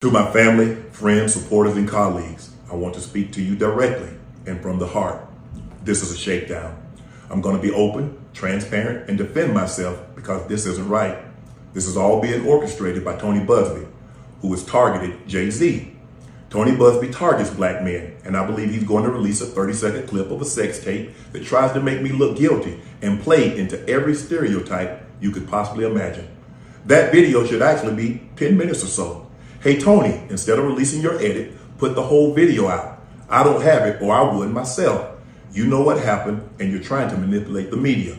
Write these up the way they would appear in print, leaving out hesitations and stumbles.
To my family, friends, supporters, and colleagues, I want to speak to you directly and from the heart. This is a shakedown. I'm going to be open, transparent, and defend myself because this isn't right. This is all being orchestrated by Tony Busby, who has targeted Jay-Z. Tony Busby targets black men, and I believe he's going to release a 30-second clip of a sex tape that tries to make me look guilty and play into every stereotype you could possibly imagine. That video should actually be 10 minutes or so. Hey Tony, instead of releasing your edit, put the whole video out. I don't have it, or I would myself. You know what happened, and you're trying to manipulate the media.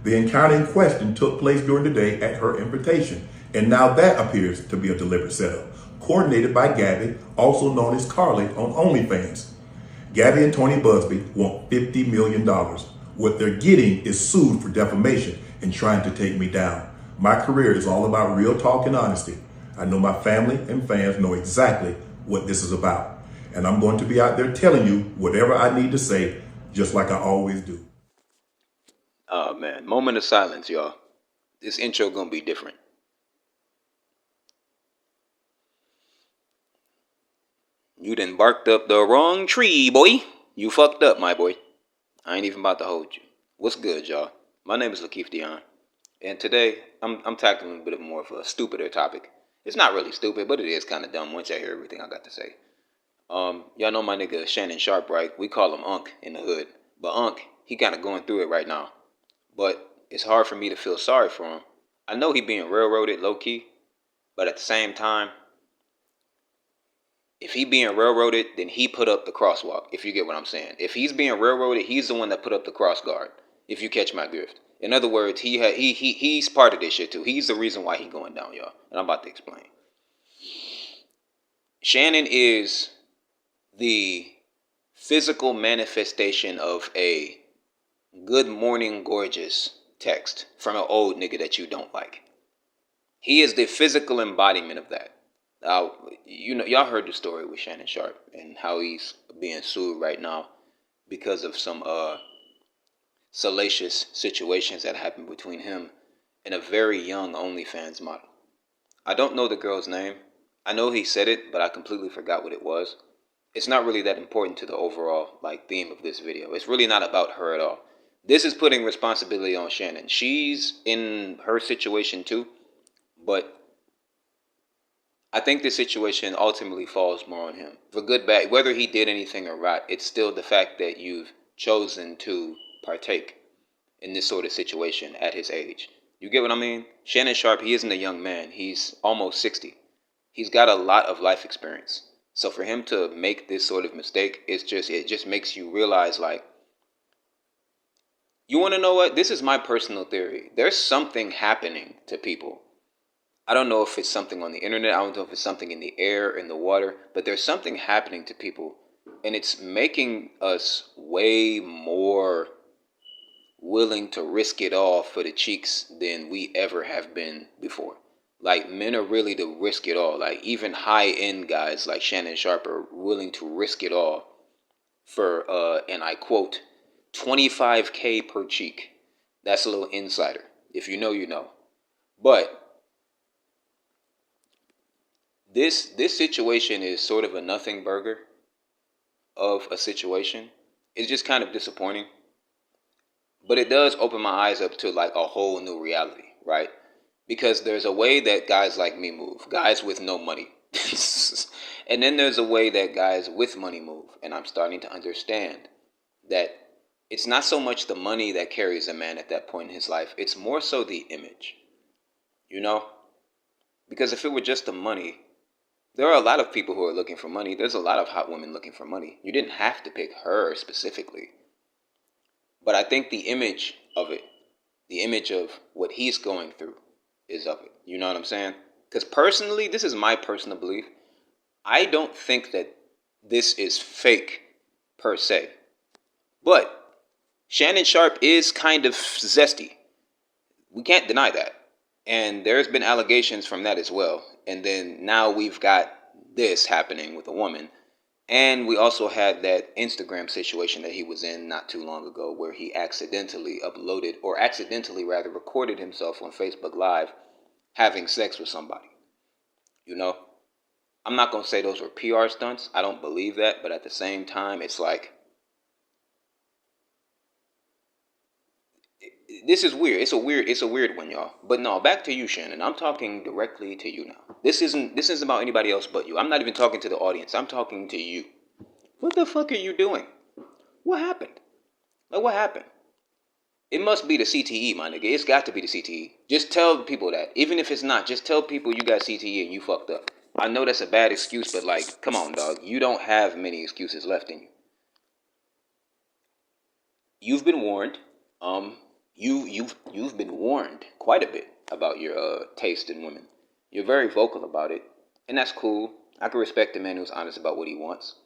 The encounter in question took place during the day at her invitation, and now that appears to be a deliberate setup, coordinated by Gabby, also known as Carly on OnlyFans. Gabby and Tony Busby want $50 million. What they're getting is sued for defamation and trying to take me down. My career is all about real talk and honesty. I know my family and fans know exactly what this is about. And I'm going to be out there telling you whatever I need to say, just like I always do. Oh man, moment of silence, y'all. This intro gonna be different. You done barked up the wrong tree, boy. You fucked up, my boy. I ain't even about to hold you. What's good, y'all? My name is Lakeith Dion, and today I'm tackling a bit more of a stupider topic. It's not really stupid, but it is kind of dumb once I hear everything I got to say. Y'all know my nigga Shannon Sharpe, right? We call him Unc in the hood, but Unc, he kind of going through it right now. But it's hard for me to feel sorry for him. I know he being railroaded low key, but at the same time, if he being railroaded, then he put up the crosswalk, if you get what I'm saying. If he's being railroaded, he's the one that put up the cross guard, if you catch my drift. In other words, he's part of this shit too. He's the reason why he going down, y'all. And I'm about to explain. Shannon is the physical manifestation of a good morning gorgeous text from an old nigga that you don't like. He is the physical embodiment of that. Y'all heard the story with Shannon Sharpe and how he's being sued right now because of some salacious situations that happened between him and a very young OnlyFans model. I don't know the girl's name. I know he said it, but I completely forgot what it was. It's not really that important to the overall theme of this video. It's really not about her at all. This is putting responsibility on Shannon. She's in her situation too, but I think this situation ultimately falls more on him. For good, bad, whether he did anything or not, it's still the fact that you've chosen to partake in this sort of situation at his age. You get what I mean? Shannon Sharpe, he isn't a young man. He's almost 60. He's got a lot of life experience. So for him to make this sort of mistake, it just makes you realize, you want to know what? This is my personal theory. There's something happening to people. I don't know if it's something on the internet. I don't know if it's something in the air, in the water, but there's something happening to people, and it's making us way more willing to risk it all for the cheeks than we ever have been before. Men are really to risk it all. Even high end guys like Shannon Sharpe are willing to risk it all for, and I quote, 25K per cheek. That's a little insider. If you know, you know. But this situation is sort of a nothing burger of a situation. It's just kind of disappointing. But it does open my eyes up to a whole new reality, right? Because there's a way that guys like me move, guys with no money. And then there's a way that guys with money move. And I'm starting to understand that it's not so much the money that carries a man at that point in his life. It's more so the image, you know? Because if it were just the money, there are a lot of people who are looking for money. There's a lot of hot women looking for money. You didn't have to pick her specifically. But I think the image of it, the image of what he's going through is of it. You know what I'm saying? Because personally, this is my personal belief. I don't think that this is fake per se. But Shannon Sharpe is kind of zesty. We can't deny that. And there's been allegations from that as well. And then now we've got this happening with a woman. And we also had that Instagram situation that he was in not too long ago where he accidentally uploaded, or accidentally rather recorded himself on Facebook Live having sex with somebody. You know? I'm not gonna say those were PR stunts. I don't believe that, but at the same time, it's like this is weird. It's a weird one, y'all. But no, back to you, Shannon. I'm talking directly to you now. This isn't about anybody else but you. I'm not even talking to the audience. I'm talking to you. What the fuck are you doing? What happened? Like what happened? It must be the CTE, my nigga. It's got to be the CTE. Just tell people that. Even if it's not, just tell people you got CTE and you fucked up. I know that's a bad excuse, but like, come on, dog. You don't have many excuses left in you. You've been warned. You've been warned quite a bit about your taste in women. You're very vocal about it, and that's cool. I can respect a man who's honest about what he wants,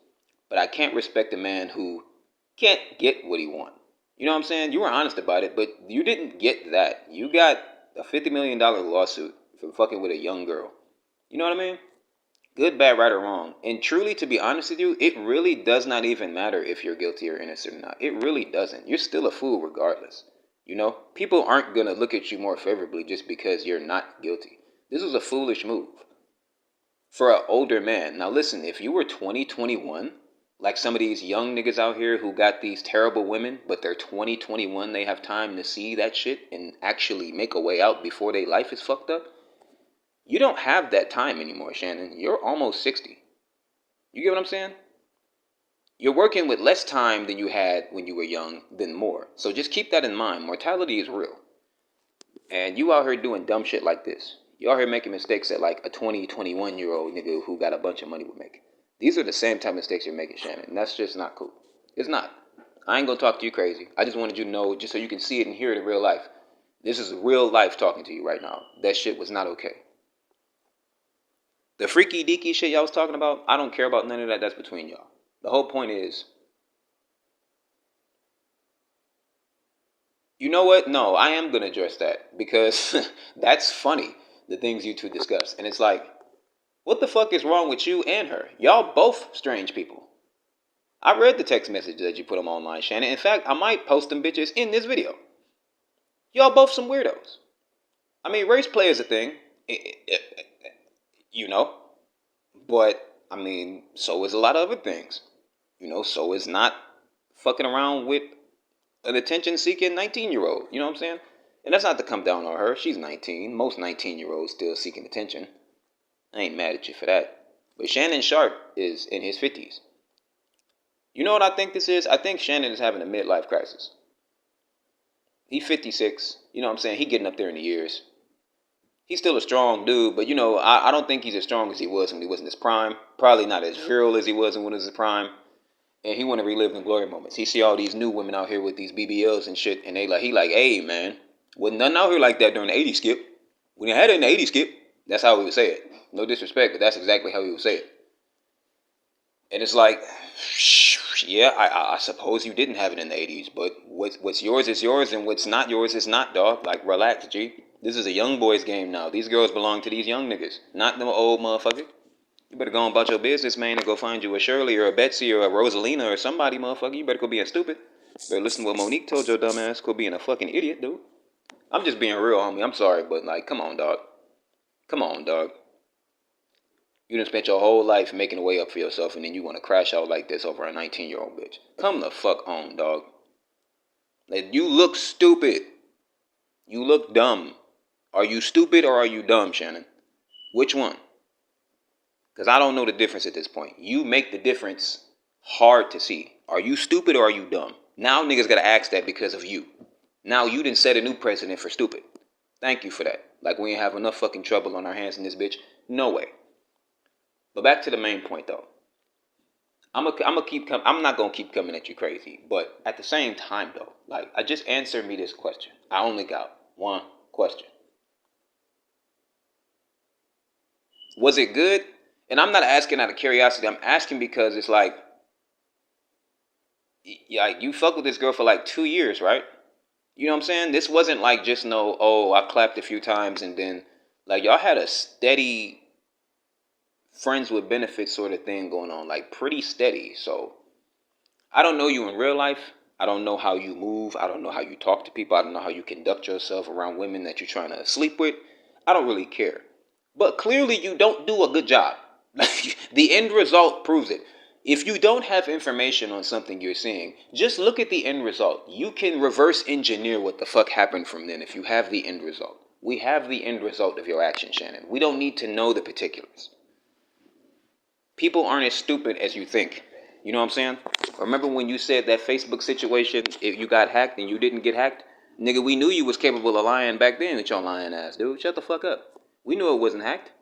but I can't respect a man who can't get what he wants. You know what I'm saying? You were honest about it, but you didn't get that. You got a $50 million lawsuit for fucking with a young girl. You know what I mean? Good, bad, right, or wrong. And truly, to be honest with you, it really does not even matter if you're guilty or innocent or not. It really doesn't. You're still a fool regardless. You know, people aren't going to look at you more favorably just because you're not guilty. This was a foolish move for an older man. Now, listen, if you were 20, 21, like some of these young niggas out here who got these terrible women, but they're 20, 21, they have time to see that shit and actually make a way out before their life is fucked up. You don't have that time anymore, Shannon. You're almost 60. You get what I'm saying? You're working with less time than you had when you were young than more. So just keep that in mind. Mortality is real. And you out here doing dumb shit like this. You out here making mistakes that like a 20, 21-year-old nigga who got a bunch of money would make. These are the same type of mistakes you're making, Shannon. And that's just not cool. It's not. I ain't gonna talk to you crazy. I just wanted you to know, just so you can see it and hear it in real life. This is real life talking to you right now. That shit was not okay. The freaky deaky shit y'all was talking about, I don't care about none of that. That's between y'all. The whole point is, you know what? No, I am going to address that because that's funny, the things you two discuss. And it's like, what the fuck is wrong with you and her? Y'all both strange people. I read the text message that you put them online, Shannon. In fact, I might post them bitches in this video. Y'all both some weirdos. I mean, race play is a thing, you know, but I mean, so is a lot of other things. You know, so is not fucking around with an attention-seeking 19-year-old. You know what I'm saying? And that's not to come down on her. She's 19. Most 19-year-olds still seeking attention. I ain't mad at you for that. But Shannon Sharpe is in his 50s. You know what I think this is? I think Shannon is having a midlife crisis. He's 56. You know what I'm saying? He getting up there in the years. He's still a strong dude, but you know, I don't think he's as strong as he was when he was in his prime. Probably not as virile as he was when he was in his prime. And he want to relive the glory moments. He see all these new women out here with these BBLs and shit, and he like, hey man, wasn't nothing out here like that during the '80s, Skip. We didn't have it in the '80s, Skip. That's how he would say it. No disrespect, but that's exactly how he would say it. And it's like, yeah, I suppose you didn't have it in the '80s, but what's yours is yours, and what's not yours is not, dog. Like, relax, G. This is a young boy's game now. These girls belong to these young niggas, not them old motherfuckers. You better go on about your business, man, and go find you a Shirley or a Betsy or a Rosalina or somebody, motherfucker. You better go being stupid. Better listen to what Monique told your dumb ass. Go being a fucking idiot, dude. I'm just being real, homie. I'm sorry, but like, come on, dog. Come on, dog. You done spent your whole life making a way up for yourself, and then you want to crash out like this over a 19-year-old bitch. Come the fuck on, dog. Like, you look stupid. You look dumb. Are you stupid or are you dumb, Shannon? Which one? Because I don't know the difference at this point. You make the difference hard to see. Are you stupid or are you dumb? Now niggas got to ask that because of you. Now you done set a new precedent for stupid. Thank you for that. Like we ain't have enough fucking trouble on our hands in this bitch. No way. But back to the main point though. I'm not gonna keep coming at you crazy. But at the same time though, like I just answered me this question. I only got one question. Was it good? And I'm not asking out of curiosity. I'm asking because it's like, you fucked with this girl for like 2 years, right? You know what I'm saying? This wasn't like just I clapped a few times and then, like, y'all had a steady friends with benefits sort of thing going on, like pretty steady. So I don't know you in real life. I don't know how you move. I don't know how you talk to people. I don't know how you conduct yourself around women that you're trying to sleep with. I don't really care. But clearly you don't do a good job. The end result proves it. If you don't have information on something you're seeing, just look at the end result. You can reverse engineer what the fuck happened from then if you have the end result. We have the end result of your action, Shannon. We don't need to know the particulars. People aren't as stupid as you think. You know what I'm saying? Remember when you said that Facebook situation, if you got hacked and you didn't get hacked? Nigga, we knew you was capable of lying back then with your lying ass, dude. Shut the fuck up. We knew it wasn't hacked.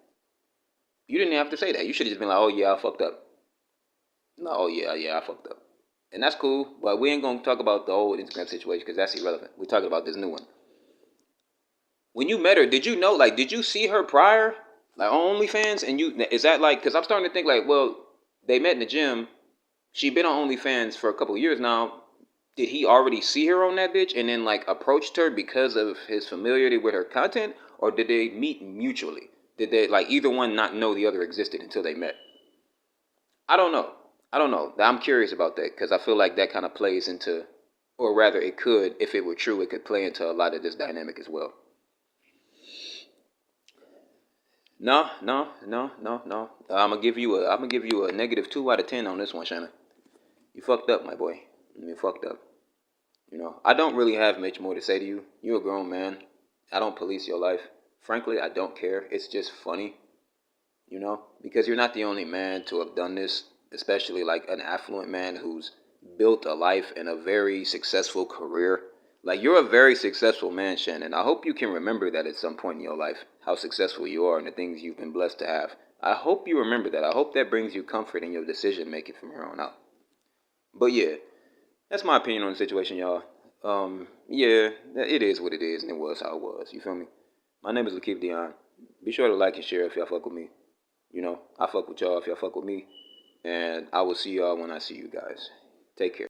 You didn't have to say that. You should have just been like, oh yeah, I fucked up. No, oh yeah, I fucked up. And that's cool, but we ain't gonna talk about the old Instagram situation because that's irrelevant. We're talking about this new one. When you met her, did you know, like, did you see her prior? Like, on OnlyFans? And is that like, because I'm starting to think, like, well, they met in the gym. She been on OnlyFans for a couple of years now. Did he already see her on that bitch and then, like, approached her because of his familiarity with her content? Or did they meet mutually? Did they, like, either one not know the other existed until they met? I don't know. I don't know. I'm curious about that because I feel like that kind of plays into, or rather, it could, if it were true, it could play into a lot of this dynamic as well. No, no, no, no, no. I'm gonna give you a -2 out of 10 on this one, Shannon. You fucked up, my boy. You fucked up. You know, I don't really have much more to say to you. You're a grown man. I don't police your life. Frankly, I don't care. It's just funny, you know, because you're not the only man to have done this, especially like an affluent man who's built a life and a very successful career. Like, you're a very successful man, Shannon. I hope you can remember that at some point in your life, how successful you are and the things you've been blessed to have. I hope you remember that. I hope that brings you comfort in your decision making from here on out. But yeah, that's my opinion on the situation, y'all. Yeah, it is what it is, and it was how it was. You feel me? My name is Lakeith Dion. Be sure to like and share if y'all fuck with me. You know, I fuck with y'all if y'all fuck with me. And I will see y'all when I see you guys. Take care.